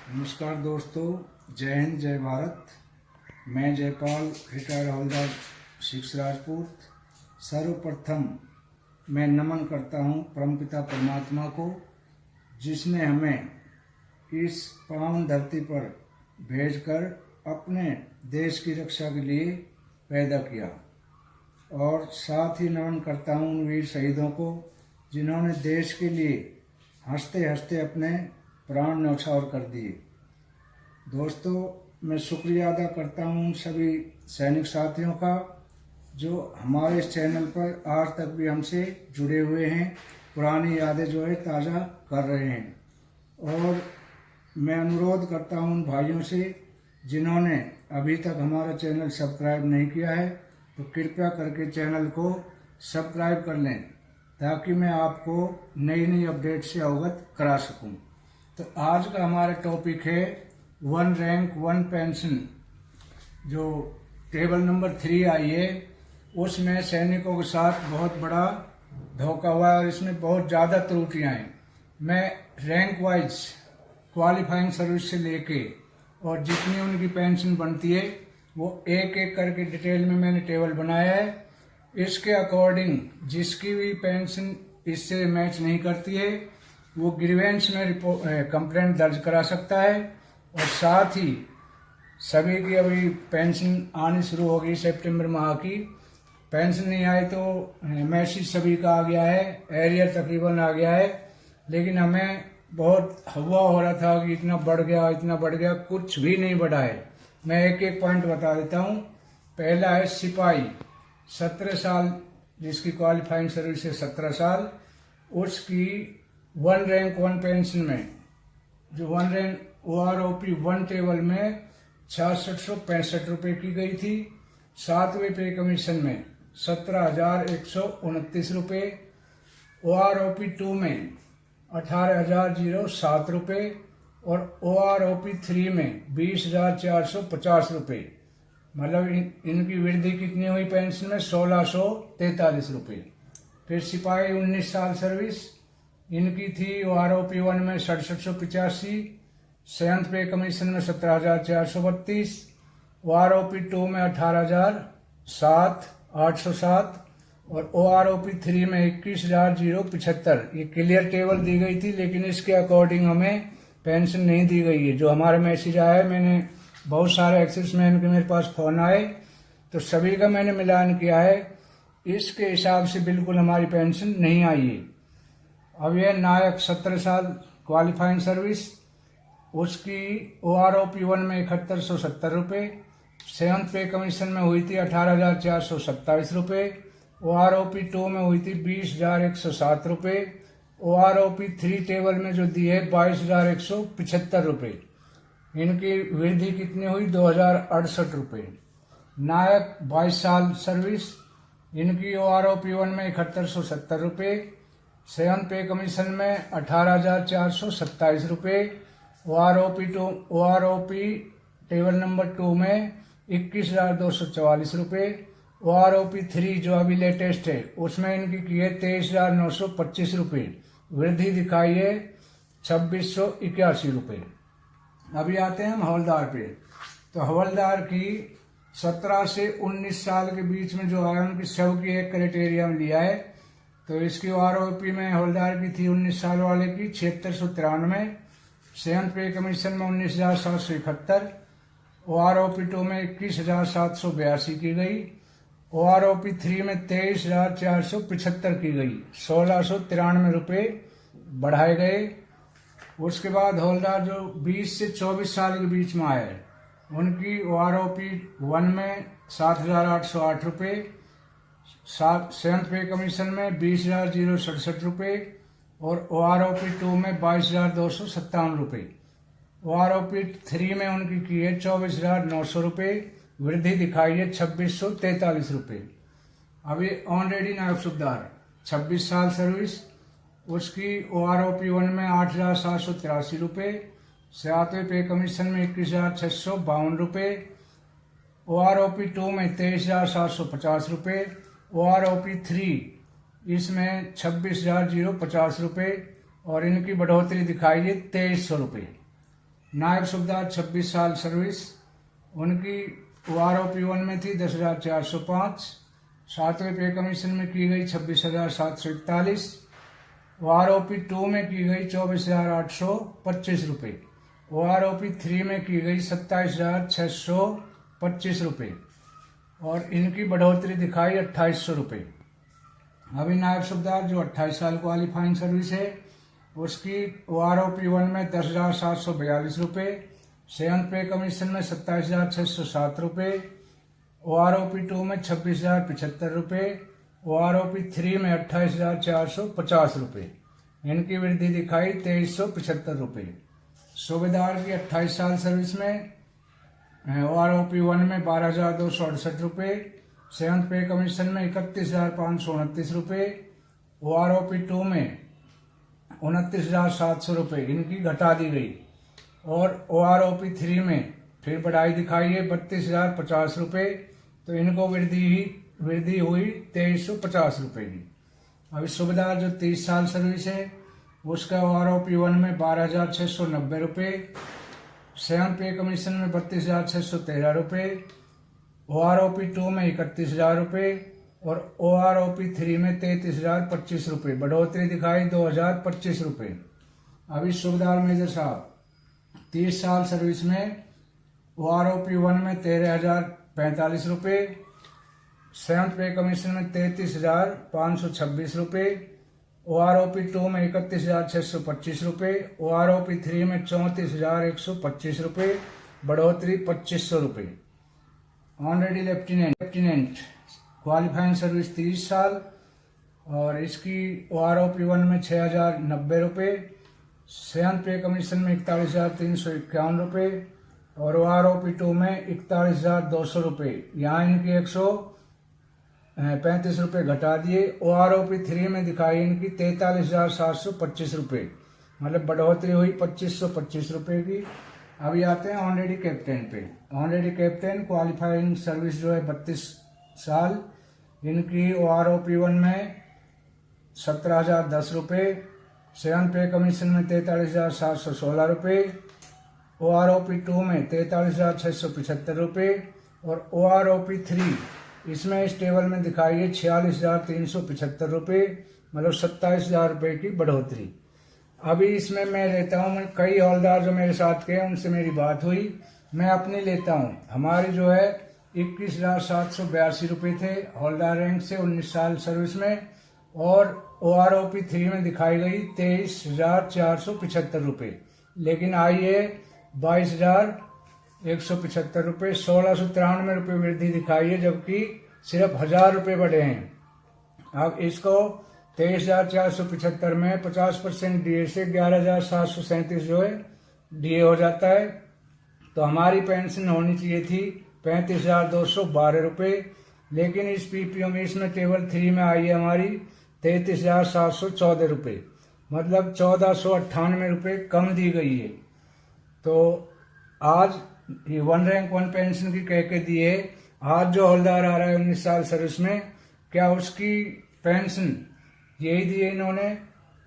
नमस्कार दोस्तों, जय हिंद जय भारत। मैं जयपाल, रिटायर्ड हवलदार 6 राजपूत। सर्वप्रथम मैं नमन करता हूँ परमपिता परमात्मा को, जिसने हमें इस पावन धरती पर भेजकर अपने देश की रक्षा के लिए पैदा किया। और साथ ही नमन करता हूँ उन वीर शहीदों को जिन्होंने देश के लिए हंसते हंसते अपने प्राण न्यौछावर कर दिए। दोस्तों, मैं शुक्रिया अदा करता हूँ उन सभी सैनिक साथियों का जो हमारे इस चैनल पर आज तक भी हमसे जुड़े हुए हैं, पुरानी यादें जो है ताज़ा कर रहे हैं। और मैं अनुरोध करता हूँ उन भाइयों से जिन्होंने अभी तक हमारा चैनल सब्सक्राइब नहीं किया है, तो कृपया करके चैनल को सब्सक्राइब कर लें ताकि मैं आपको नई नई अपडेट से अवगत करा सकूं। तो आज का हमारा टॉपिक है 1 रैंक 1 पेंशन। जो टेबल नंबर 3 आई है उसमें सैनिकों के साथ बहुत बड़ा धोखा हुआ है और इसमें बहुत ज़्यादा त्रुटियां हैं। मैं रैंक वाइज क्वालिफाइंग सर्विस से लेके और जितनी उनकी पेंशन बनती है वो एक एक करके डिटेल में मैंने टेबल बनाया है। इसके अकॉर्डिंग जिसकी भी पेंशन इससे मैच नहीं करती है वो ग्रीवेंस में कंप्लेंट दर्ज करा सकता है। और साथ ही सभी की अभी पेंशन आनी शुरू होगी सितंबर माह की। पेंशन नहीं आई तो मैसेज सभी का आ गया है, एरियर तकरीबन आ गया है, लेकिन हमें बहुत हवा हो रहा था कि इतना बढ़ गया, कुछ भी नहीं बढ़ा है। मैं एक एक पॉइंट बता देता हूँ। पहला है सिपाही, 17 साल जिसकी क्वालिफाइंग सर्विस है 17 साल, उसकी 1 रैंक 1 पेंशन में जो 1 रैंक OROP 1 टेबल में 6665 रुपये की गई थी। 7वें पे कमीशन में 17,129 रुपये, OROP 2 में 18,007 रुपये और OROP 3 में 20,450 रुपये। मतलब इनकी वृद्धि कितनी हुई पेंशन में? 1,643 रुपये। फिर सिपाही 19 साल सर्विस, इनकी थी OROP 1 में 6785, 7th पे कमीशन में 17,432, OROP 2 में 18,807 और OROP 3 में 21,075। ये क्लियर टेबल दी गई थी, लेकिन इसके अकॉर्डिंग हमें पेंशन नहीं दी गई है। जो हमारा मैसेज आया है, मैंने बहुत सारे एक्सेसमैन के मेरे पास फोन आए तो सभी का मैंने मिलान किया है, इसके हिसाब से बिल्कुल हमारी पेंशन नहीं आई है। अब यह नायक 17 साल क्वालिफाइंग सर्विस, उसकी OROP 1 में 7170 रुपये, 7th पे कमीशन में हुई थी 18,427 रुपये, OROP 2 में हुई थी 20,107 रुपये, OROP 3 टेबल में जो दी है 22,175 रुपये। इनकी वृद्धि कितनी हुई? 2,068 रुपये। नायक 22 साल सर्विस, इनकी OROP 1 में 7170 रुपये, 7th पे कमीशन में 18,427 रुपये, OROP टेबल नंबर 2 में 21,244 रुपये, OROP 3 जो अभी लेटेस्ट है उसमें इनकी की है 23,925 रुपये। वृद्धि दिखाई है 2,681 रुपये। अभी आते हैं हम हवलदार पे। तो हवलदार की 17 से 19 साल के बीच में जो है उनकी सब की एक क्राइटेरिया में लिया है। तो इसकी OROP में हवलदार की थी 19 साल वाले की 7693, 7th पे कमीशन में 19,771, OROP 2 में 21,782 की गई, OROP 3 में 23,475 की गई, 1,693 रुपये बढ़ाए गए। उसके बाद हवलदार जो 20 से 24 साल के बीच में आए उनकी OROP 1 में 7,808 रुपये, 7th पे कमीशन में 20,067 रुपये और OROP 2 में 22,257 रुपये। OROP 3 में उनकी की है 24,900 रुपये, वृद्धि दिखाई है 2,643 रुपये। अभी ऑनरेडी नायब सूबेदार 26 साल सर्विस, उसकी OROP 1 में 8,783 रुपये, 7वें पे कमीशन में 21,652 रुपये, OROP 2 में 23,750 रुपये, OROP 3 इसमें 26,050 रुपये और इनकी बढ़ोतरी दिखाई है 2,300 रुपये। नायब सूबेदार 26 साल सर्विस, उनकी OROP1 में थी 10,405। 7वें पे कमीशन में की गई 26,741। OROP2 में की गई 24,825 रुपये। OROP3 में की गई 27,625 रुपये और इनकी बढ़ोतरी दिखाई 2,800 रुपये। अभी नायब सूबेदार जो 28 साल क्वालिफाइंग सर्विस है उसकी OROP1 में 10,742 रुपये, 7th पे कमीशन में 27,607 रुपये, OROP2 में 26,075 रुपये, OROP3 में 28,450 रुपये। इनकी वृद्धि दिखाई 2,375 रुपये। सूबेदार की 28 साल सर्विस में OROP1 में 12,268 रुपये, 7th पे कमीशन में 31,529 रुपये, OROP2 में 29,700 रुपये इनकी घटा दी गई और OROP3 में फिर बढ़ाई दिखाई है 32,050 रुपये, तो इनको वृद्धि हुई 2,350 रुपये की। अभी सूबेदार जो 30 साल सर्विस है उसका OROP1 में 12,690 रुपये, 7th पे कमीशन में 32,613 रुपये, OROP2 में 31,000 रुपये और OROP3 में 33,025 रुपये, बढ़ोतरी दिखाई 2,025 रुपये। अभी सूबेदार मेजर साहब 30 साल सर्विस में OROP1 में 13,045 रुपये, 7th पे कमीशन में 33,526 रुपये, OROP2 में 31,625 रुपये, OROP3 में 34,125 रुपये, बढ़ोतरी 2,500 रुपये। ऑनरेडी लेफ्टिनेंट क्वालिफाइंग सर्विस 30 साल और इसकी OROP1 में 6,090 रुपये, 7th पे कमीशन में 41,351 रुपये और OROP2 में 41,200 रुपये। यहाँ इनके 135 रुपये घटा दिए। OROP3 में दिखाई इनकी 43,725 रुपये, मतलब बढ़ोतरी हुई 2,525 रुपये की। अभी आते हैं ऑनरेडी कैप्टन पे। ऑनरेडी कैप्टन क्वालिफाइंग सर्विस जो है 32 साल, इनकी OROP1 में 17,010 रुपये, 7th पे कमीशन में 43,716 रुपये, OROP2 में 43,675 रुपये और OROP3 इसमें इस टेबल में दिखाई है 46,375 रुपये, मतलब 27,000 रुपये की बढ़ोतरी। अभी इसमें मैं लेता हूँ, मैं कई हौलदार जो मेरे साथ के हैं उनसे मेरी बात हुई, मैं अपनी लेता हूँ। हमारी जो है 21,782 रुपये थे हौलदार रैंक से 19 साल सर्विस में और OROP3 में दिखाई गई 23,475 रुपये, लेकिन आई है 22,175 रुपये, 1,693 रुपये वृद्धि दिखाई है, जबकि सिर्फ 1,000 रुपये बढ़े हैं। अब इसको 23,475 में 50% DA से 11,737 जो है DA हो जाता है, तो हमारी पेंशन होनी चाहिए थी 35,212 रुपये, लेकिन इस PPO में इसमें टेबल 3 में आई है हमारी 33,714 रुपये, मतलब 1,498 रुपये कम दी गई है। तो आज ये 1 रैंक 1 पेंशन की कह के दिए, आज जो हौलदार आ रहा है 19 साल सर्विस में, क्या उसकी पेंशन यही दिए इन्होंने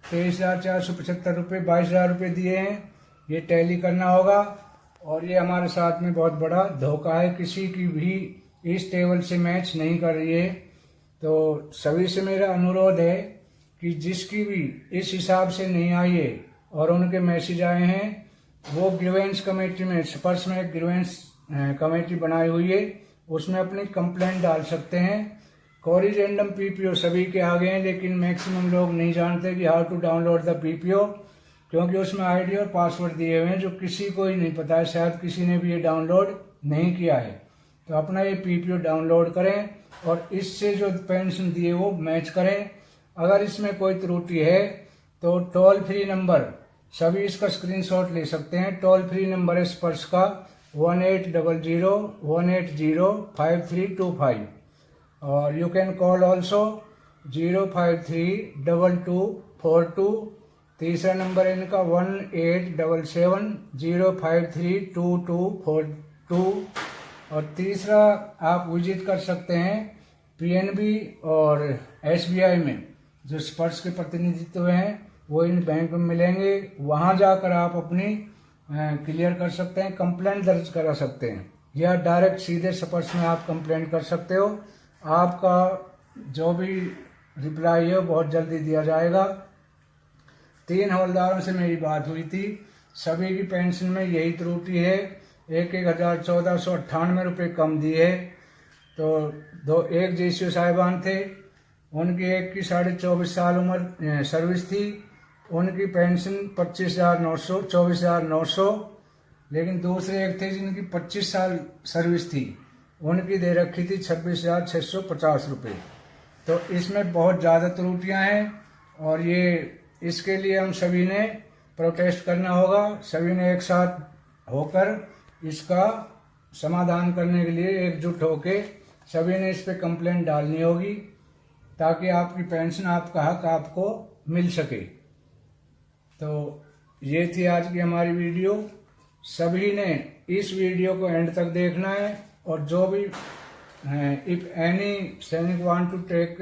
23,475 रुपये, 22,000 रुपये दिए हैं, ये टैली करना होगा। और ये हमारे साथ में बहुत बड़ा धोखा है, किसी की भी इस टेबल से मैच नहीं कर रही है। तो सभी से मेरा अनुरोध है कि जिसकी भी इस हिसाब से नहीं आई है और उनके मैसेज आए हैं, वो ग्रीवेंस कमेटी में, स्पर्श में एक ग्रीवेंस कमेटी बनाई हुई है, उसमें अपनी कंप्लेंट डाल सकते हैं। कोरिजेंडम PPO सभी के आ गए हैं, लेकिन मैक्सिमम लोग नहीं जानते कि how to download the PPO, क्योंकि उसमें ID और पासवर्ड दिए हुए हैं जो किसी को ही नहीं पता है, शायद किसी ने भी ये डाउनलोड नहीं किया है। तो अपना ये PPO डाउनलोड करें और इससे जो पेंशन दिए वो मैच करें। अगर इसमें कोई त्रुटि है तो टोल फ्री नंबर, सभी इसका स्क्रीनशॉट ले सकते हैं। टोल फ्री नंबर है स्पर्श का 1800-180-5325 और यू कैन कॉल ऑल्सो 0532242। तीसरा नंबर है इनका 1877-0532242 और तीसरा आप विजिट कर सकते हैं PNB और SBI में, जो स्पर्श के प्रतिनिधित्व हैं वो इन बैंक में मिलेंगे। वहां जाकर आप अपनी क्लियर कर सकते हैं, कंप्लेंट दर्ज करा सकते हैं, या डायरेक्ट सीधे स्पर्श में आप कंप्लेंट कर सकते हो। आपका जो भी रिप्लाई है बहुत जल्दी दिया जाएगा। 3 हवलदारों से मेरी बात हुई थी, सभी की पेंशन में यही त्रुटि है, 1,1498 रुपये कम दिए। तो एक जेसीओ साहिबान थे, उनकी एक की 24.5 साल उम्र सर्विस थी, उनकी पेंशन 24,900, लेकिन दूसरे एक थे जिनकी 25 साल सर्विस थी, उनकी दे रखी थी 26,650 रुपये। तो इसमें बहुत ज़्यादा त्रुटियां हैं और इसके लिए हम सभी ने प्रोटेस्ट करना होगा। सभी ने एक साथ होकर इसका समाधान करने के लिए एकजुट होकर सभी ने इस पे कंप्लेंट डालनी होगी, ताकि आपकी पेंशन, आपका हक आपको मिल सके। तो ये थी आज की हमारी वीडियो। सभी ने इस वीडियो को एंड तक देखना है, और जो भी इफ एनी सैनिक वांट टू टेक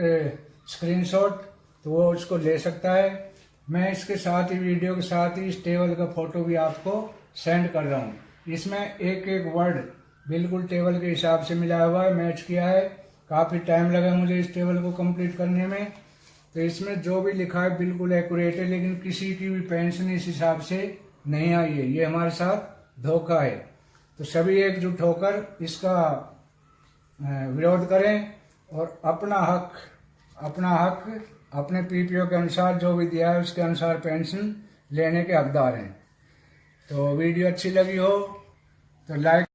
स्क्रीनशॉट तो वो उसको ले सकता है। मैं इसके साथ ही, वीडियो के साथ ही, इस टेबल का फोटो भी आपको सेंड कर रहा हूँ। इसमें एक एक वर्ड बिल्कुल टेबल के हिसाब से मिलाया हुआ है, मैच किया है। काफ़ी टाइम लगा मुझे इस टेबल को कंप्लीट करने में। तो इसमें जो भी लिखा है बिल्कुल एक्यूरेट है, लेकिन किसी की भी पेंशन इस हिसाब से नहीं आई है, ये हमारे साथ धोखा है। तो सभी एकजुट होकर इसका विरोध करें और अपना हक अपने पीपीओ के अनुसार जो भी दिया है उसके अनुसार पेंशन लेने के हकदार हैं। तो वीडियो अच्छी लगी हो तो लाइक